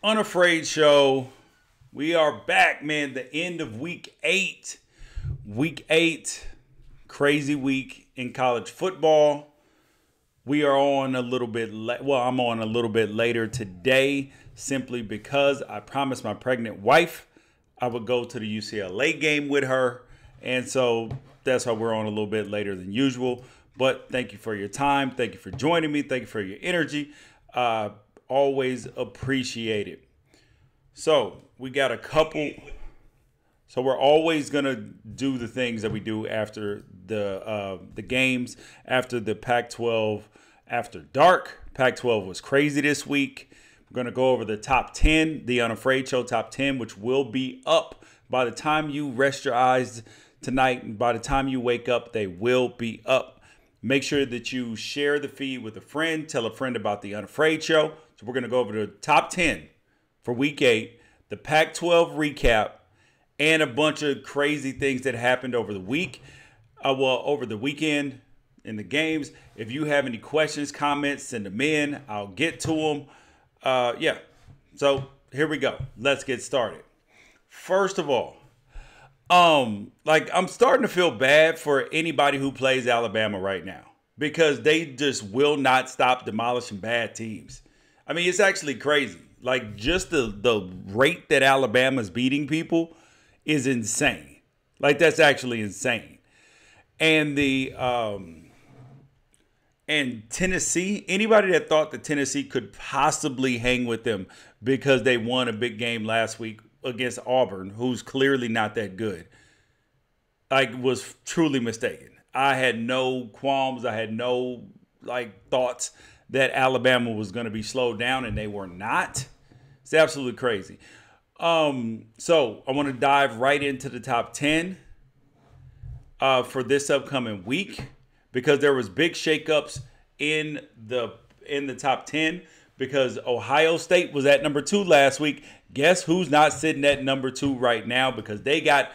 Unafraid Show. We are back, man. The end of week 8. Week 8, crazy week in college football. We are on a little bit I'm on a little bit later today simply because I promised my pregnant wife I would go to the UCLA game with her. And so that's why we're on a little bit later than usual. But thank you for your time. Thank you for joining me. Thank you for your energy. Always appreciate it. So we got a couple. So we're always gonna do the things that we do after the games, after the Pac-12 after dark. Pac-12 was crazy this week. We're gonna go over the top 10, the Unafraid Show top 10, which will be up by the time you rest your eyes tonight. And by the time you wake up, they will be up. Make sure that you share the feed with a friend. Tell a friend about the Unafraid Show. So we're going to go over the top 10 for week 8, the Pac-12 recap, and a bunch of crazy things that happened over the week. Over the weekend in the games. If you have any questions, comments, send them in. I'll get to them. Yeah. So here we go. Let's get started. First of all, I'm starting to feel bad for anybody who plays Alabama right now because they just will not stop demolishing bad teams. I mean, it's actually crazy. Like, just the rate that Alabama's beating people is insane. Like, that's actually insane. And and Tennessee, anybody that thought that Tennessee could possibly hang with them because they won a big game last week against Auburn, who's clearly not that good, was truly mistaken. I had no qualms. I had no thoughts that Alabama was going to be slowed down, and they were not. It's absolutely crazy. So I want to dive right into the top 10 for this upcoming week because there was big shakeups in the top 10 because Ohio State was at number 2 last week. Guess who's not sitting at number 2 right now because they got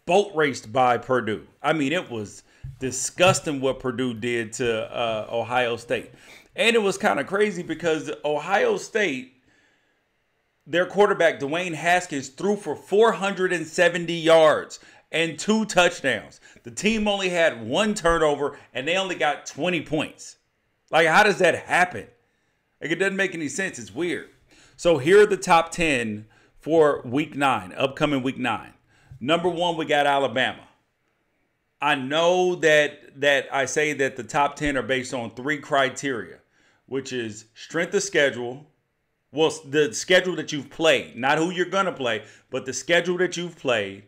boat raced by Purdue. I mean, it was disgusting what Purdue did to Ohio State. And it was kind of crazy because Ohio State, their quarterback, Dwayne Haskins, threw for 470 yards and 2 touchdowns. The team only had 1 turnover, and they only got 20 points. How does that happen? It doesn't make any sense. It's weird. So here are the top 10 for week 9, upcoming week 9. Number 1, we got Alabama. I know that I say that the top 10 are based on 3 criteria, which is strength of schedule. Well, the schedule that you've played, not who you're going to play, but the schedule that you've played,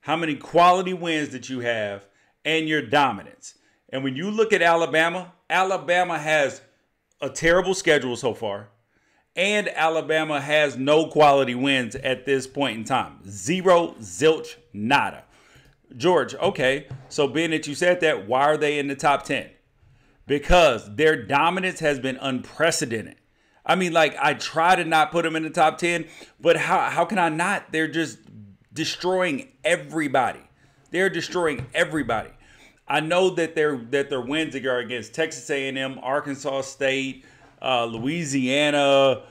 how many quality wins that you have, and your dominance. And when you look at Alabama, Alabama has a terrible schedule so far. And Alabama has no quality wins at this point in time. 0, zilch, nada. George, okay, so being that you said that, why are they in the top 10? Because their dominance has been unprecedented. I mean, I try to not put them in the top 10, but how can I not? They're just destroying everybody. They're destroying everybody. I know that their wins are against Texas A&M, Arkansas State, Louisiana,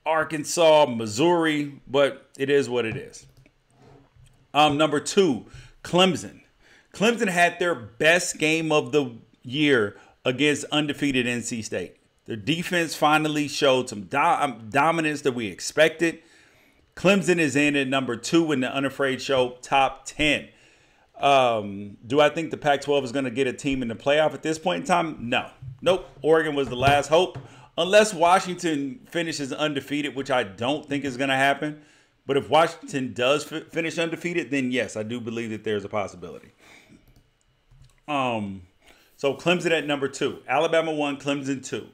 Arkansas, Missouri, but it is what it is. Number 2, Clemson. Clemson had their best game of the year against undefeated NC State. Their defense finally showed some dominance that we expected. Clemson is in at number 2 in the Unafraid Show top 10. Do I think the Pac-12 is going to get a team in the playoff at this point in time? No. Nope. Oregon was the last hope. Unless Washington finishes undefeated, which I don't think is going to happen. But if Washington does finish undefeated, then yes, I do believe that there's a possibility. So Clemson at number 2. Alabama 1, Clemson 2.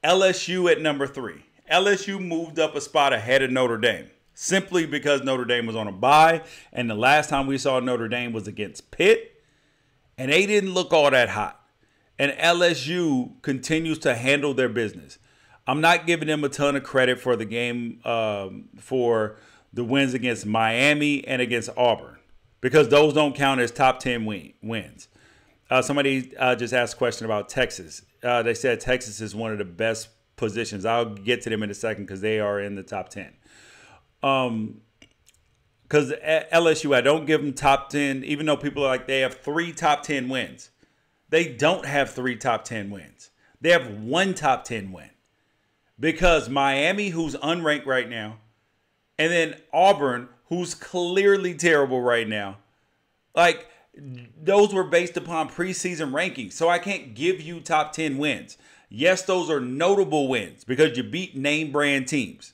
LSU at number 3. LSU moved up a spot ahead of Notre Dame. Simply because Notre Dame was on a bye, and the last time we saw Notre Dame was against Pitt, and they didn't look all that hot. And LSU continues to handle their business. I'm not giving them a ton of credit for the game, for the wins against Miami and against Auburn, because those don't count as top 10 wins. Somebody just asked a question about Texas. They said Texas is one of the best positions. I'll get to them in a second because they are in the top 10. Because at LSU, I don't give them top 10, even though people are like, they have 3 top 10 wins. They don't have 3 top 10 wins. They have 1 top 10 win. Because Miami, who's unranked right now, and then Auburn, who's clearly terrible right now, like, those were based upon preseason rankings. So I can't give you top 10 wins. Yes, those are notable wins because you beat name brand teams.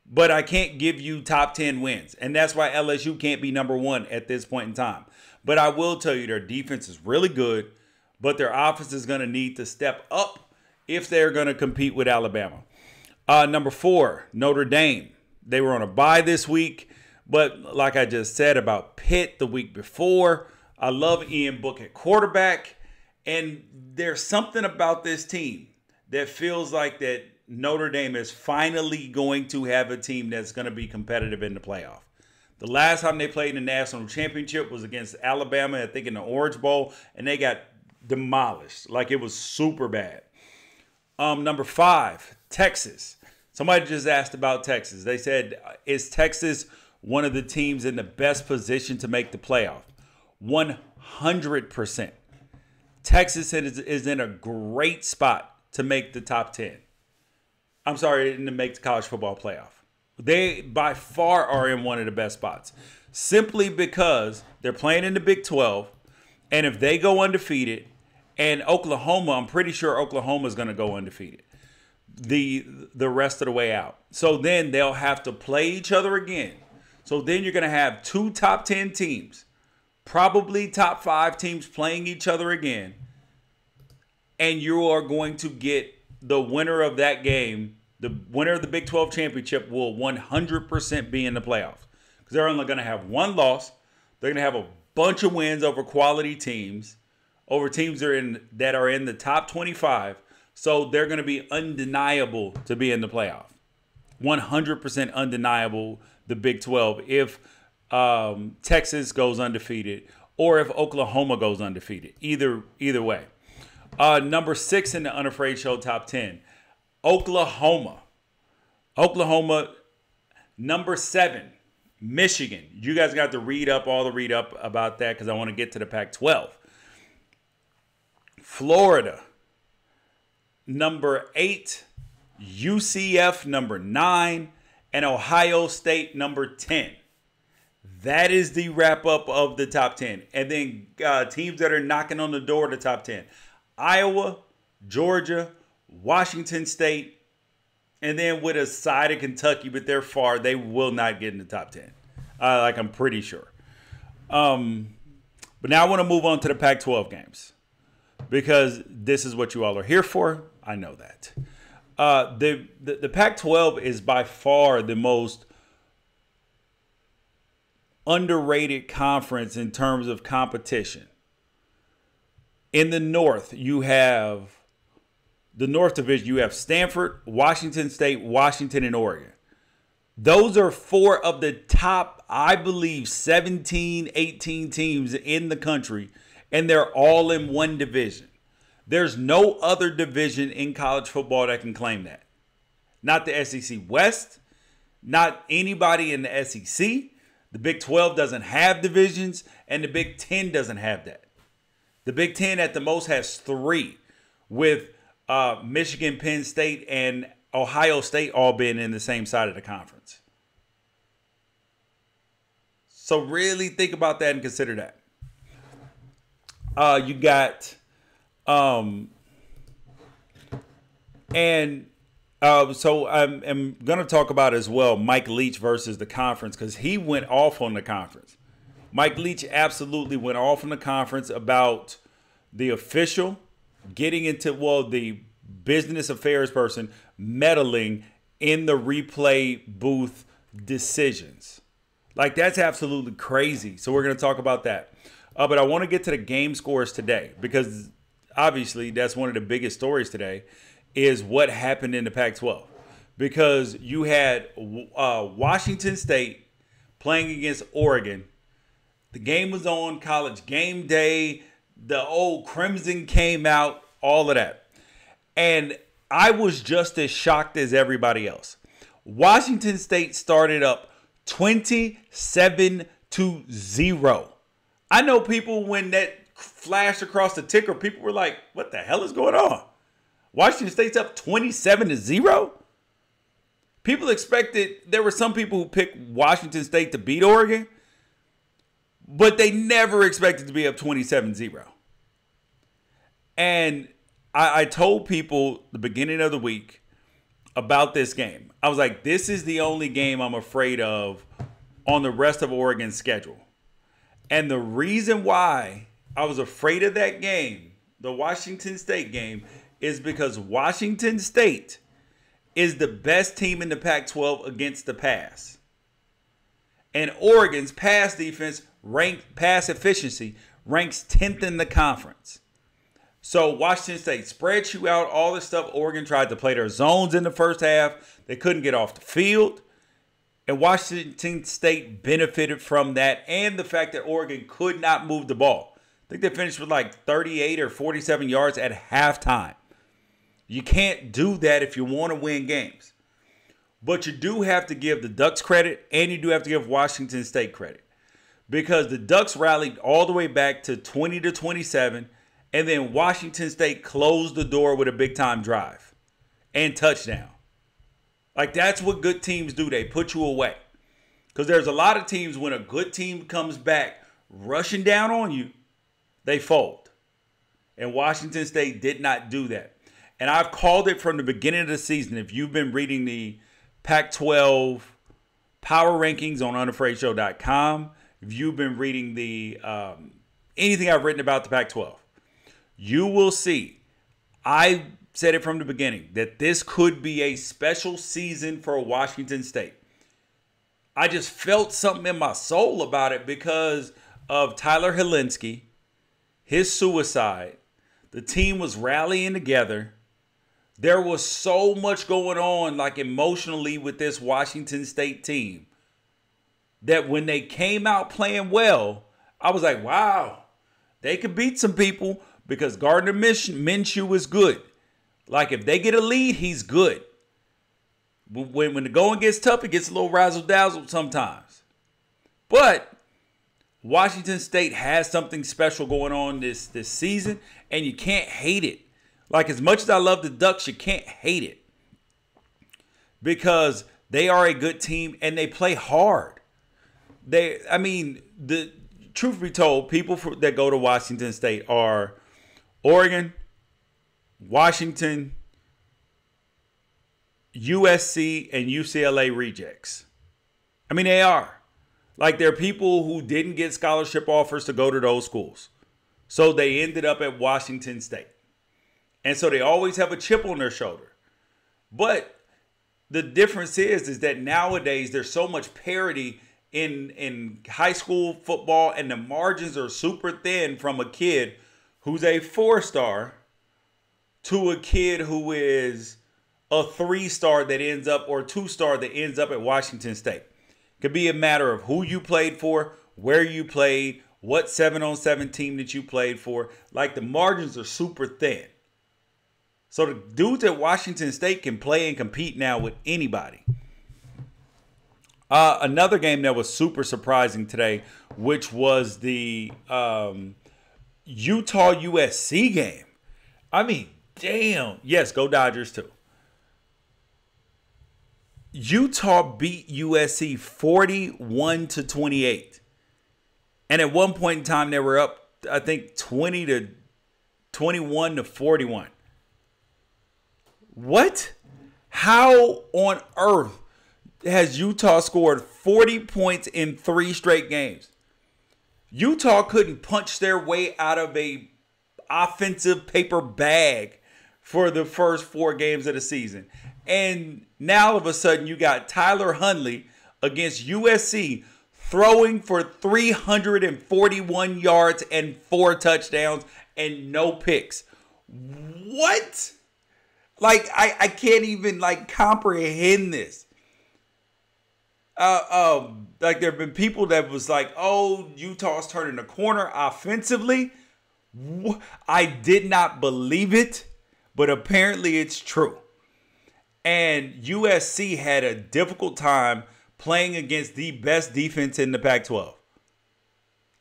But I can't give you top 10 wins. And that's why LSU can't be number 1 at this point in time. But I will tell you their defense is really good. But their offense is going to need to step up if they're going to compete with Alabama. Number 4, Notre Dame. They were on a bye this week. But like I just said about Pitt the week before, I love Ian Book at quarterback. And there's something about this team that feels like that Notre Dame is finally going to have a team that's going to be competitive in the playoff. The last time they played in the national championship was against Alabama, I think in the Orange Bowl, and they got demolished. Like, it was super bad. Number 5, Texas. Somebody just asked about Texas. They said, is Texas one of the teams in the best position to make the playoff? 100%. Texas is in a great spot to make the top 10. I'm sorry, to make the college football playoff. They, by far, are in one of the best spots. Simply because they're playing in the Big 12, and if they go undefeated, and Oklahoma, I'm pretty sure Oklahoma is going to go undefeated the rest of the way out. So then they'll have to play each other again. So then you're going to have 2 top 10 teams, probably top 5 teams playing each other again. And you are going to get the winner of that game. The winner of the Big 12 championship will 100% be in the playoffs. Because they're only going to have 1 loss. They're going to have a bunch of wins over quality teams, over teams that are in the top 25. So they're going to be undeniable to be in the playoff. 100% undeniable, the Big 12, if Texas goes undefeated or if Oklahoma goes undefeated. Either way. Number 6 in the Unafraid Show top 10, Oklahoma. Number 7, Michigan. You guys got to read up about that because I want to get to the Pac-12. Florida. Number 8, UCF number 9, and Ohio State number 10. That is the wrap up of the top 10. And then teams that are knocking on the door of the top 10. Iowa, Georgia, Washington State, and then with a side of Kentucky, but they're far. They will not get in the top 10. I'm pretty sure. But now I want to move on to the Pac-12 games because this is what you all are here for. I know that. The Pac-12 is by far the most underrated conference in terms of competition. In the North, you have the North Division. You have Stanford, Washington State, Washington, and Oregon. Those are 4 of the top, I believe, 17, 18 teams in the country, and they're all in one division. There's no other division in college football that can claim that. Not the SEC West, not anybody in the SEC. The Big 12 doesn't have divisions, and the Big 10 doesn't have that. The Big 10 at the most has 3, with Michigan, Penn State, and Ohio State all being in the same side of the conference. So really think about that and consider that. You got, so I'm going to talk about as well Mike Leach versus the conference because he went off on the conference. Mike Leach absolutely went off on the conference about the official getting into, the business affairs person meddling in the replay booth decisions. Like, that's absolutely crazy. So we're going to talk about that. But I want to get to the game scores today because obviously that's one of the biggest stories today is what happened in the Pac-12. Because you had Washington State playing against Oregon. The game was on College Game Day. The old Crimson came out, all of that. And I was just as shocked as everybody else. Washington State started up 27-0. I know people, when that flashed across the ticker, people were like, what the hell is going on? Washington State's up 27-0? People expected, there were some people who picked Washington State to beat Oregon, but they never expected to be up 27-0. And I told people the beginning of the week about this game. I was like, this is the only game I'm afraid of on the rest of Oregon's schedule. And the reason why I was afraid of that game, the Washington State game, is because Washington State is the best team in the Pac-12 against the pass. And Oregon's pass defense, pass efficiency, ranks 10th in the conference. So Washington State spreads you out, all this stuff. Oregon tried to play their zones in the first half. They couldn't get off the field. And Washington State benefited from that and the fact that Oregon could not move the ball. I think they finished with like 38 or 47 yards at halftime. You can't do that if you want to win games. But you do have to give the Ducks credit, and you do have to give Washington State credit. Because the Ducks rallied all the way back to 20-27, and then Washington State closed the door with a big-time drive and touchdown. Like, that's what good teams do. They put you away. Because there's a lot of teams, when a good team comes back rushing down on you, they fold. And Washington State did not do that. And I've called it from the beginning of the season. If you've been reading the Pac-12 power rankings on unafraidshow.com, if you've been reading the anything I've written about the Pac-12, you will see, I said it from the beginning, that this could be a special season for Washington State. I just felt something in my soul about it because of Tyler Helinski, his suicide. The team was rallying together. There was so much going on, like emotionally, with this Washington State team that when they came out playing well, I was like, wow, they could beat some people because Gardner Minshew is good. Like, if they get a lead, he's good. When the going gets tough, it gets a little razzle-dazzle sometimes. But Washington State has something special going on this season, and you can't hate it. Like, as much as I love the Ducks, you can't hate it. Because they are a good team, and they play hard. The truth be told, people that go to Washington State are Oregon, Washington, USC, and UCLA rejects. I mean, they are. Like, they're people who didn't get scholarship offers to go to those schools. So they ended up at Washington State. And so they always have a chip on their shoulder. But the difference is that nowadays there's so much parity in high school football, and the margins are super thin from a kid who's a 4-star to a kid who is a 3-star that ends up, or 2-star that ends up at Washington State. It could be a matter of who you played for, where you played, what 7-on-7 team that you played for. Like, the margins are super thin. So the dudes at Washington State can play and compete now with anybody. Another game that was super surprising today, which was the Utah-USC game. I mean, damn. Yes, go Dodgers too. Utah beat USC 41-28. And at one point in time, they were up, I think, 21-41. What? How on earth has Utah scored 40 points in 3 straight games? Utah couldn't punch their way out of a offensive paper bag for the first 4 games of the season. And now all of a sudden you got Tyler Huntley against USC throwing for 341 yards and 4 touchdowns and no picks. What? Like, I can't even, like, comprehend this. Like, there have been people that was like, oh, Utah's turning the corner offensively. I did not believe it. but apparently it's true. And USC had a difficult time playing against the best defense in the Pac-12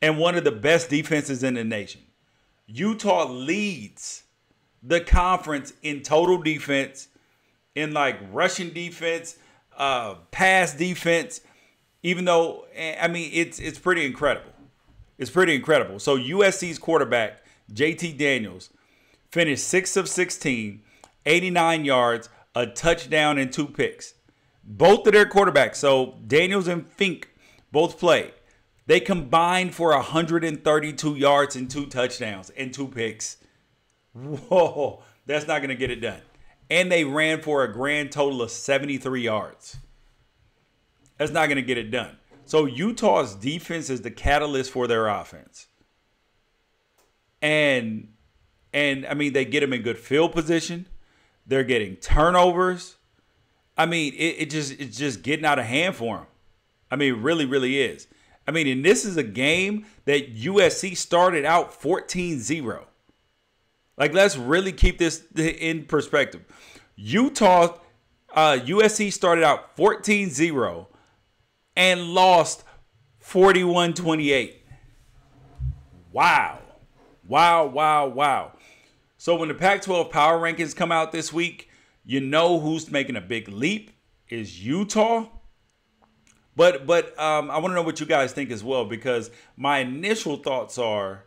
and one of the best defenses in the nation. Utah leads the conference in total defense, in like rushing defense, pass defense, even though, I mean, it's pretty incredible. It's pretty incredible. So USC's quarterback, JT Daniels, finished 6 of 16, 89 yards, a touchdown, and 2 picks. Both of their quarterbacks, so Daniels and Fink, both played. They combined for 132 yards and 2 touchdowns and 2 picks. Whoa, that's not going to get it done. And they ran for a grand total of 73 yards. That's not going to get it done. So Utah's defense is the catalyst for their offense. And I mean, they get them in good field position. They're getting turnovers. I mean, it's just getting out of hand for them. I mean, it really, really is. I mean, and this is a game that USC started out 14-0. Like, let's really keep this in perspective. USC started out 14-0 and lost 41-28. Wow. Wow, wow, wow. So when the Pac-12 power rankings come out this week, you know who's making a big leap is Utah. But I want to know what you guys think as well, because my initial thoughts are,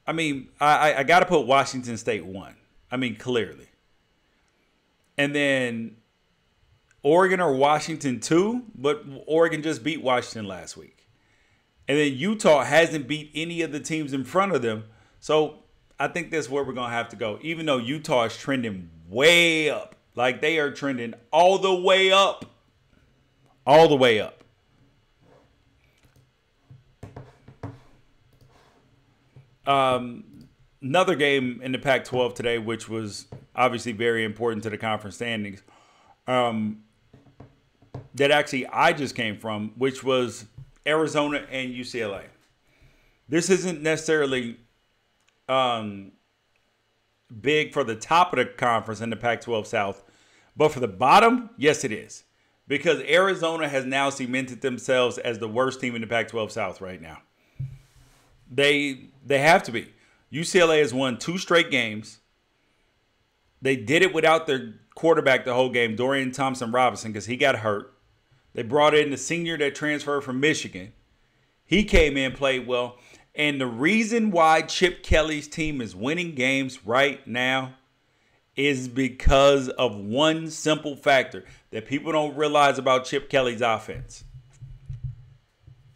I mean, I got to put Washington State 1. I mean, clearly. And then Oregon or Washington 2, but Oregon just beat Washington last week. And then Utah hasn't beat any of the teams in front of them. So I think that's where we're going to have to go, even though Utah is trending way up. Like, they are trending all the way up. All the way up. Another game in the Pac-12 today, which was obviously very important to the conference standings, that actually I just came from, which was Arizona and UCLA. This isn't necessarily big for the top of the conference in the Pac-12 South, but for the bottom, yes, it is. Because Arizona has now cemented themselves as the worst team in the Pac-12 South right now. They have to be. UCLA has won 2 straight games. They did it without their quarterback the whole game, Dorian Thompson-Robinson, because he got hurt. They brought in the senior that transferred from Michigan. He came in, played well. And the reason why Chip Kelly's team is winning games right now is because of one simple factor that people don't realize about Chip Kelly's offense.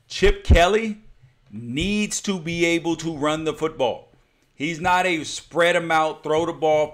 Chip Kelly needs to be able to run the football. He's not a spread them out, throw the ball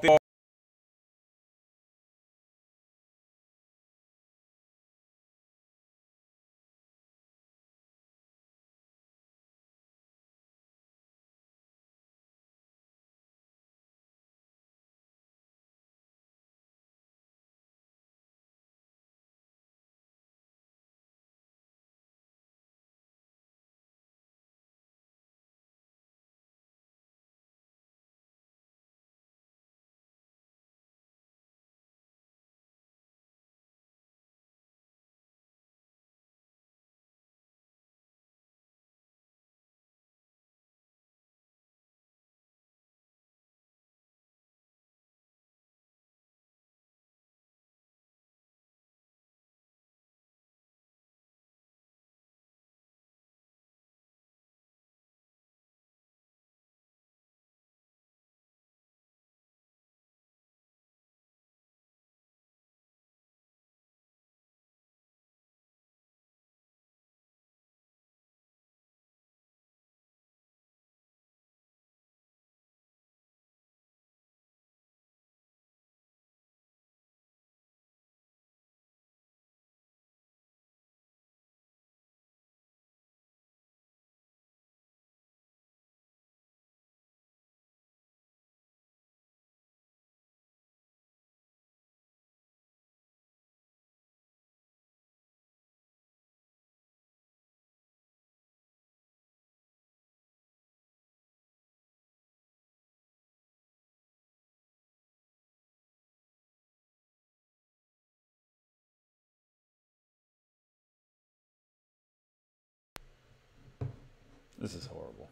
This is horrible.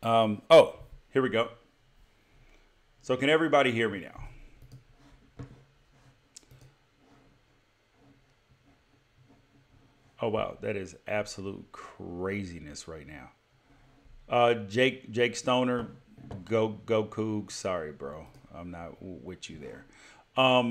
Oh, here we go. So can everybody hear me now? Oh wow, that is absolute craziness right now. Jake Stoner, go Cougs. Sorry, bro, I'm not with you there.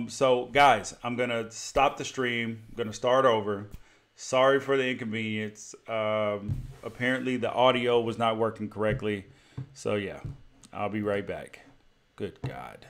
So guys, I'm gonna stop the stream. I'm gonna start over. Sorry for the inconvenience. Apparently the audio was not working correctly. So yeah, I'll be right back. Good God.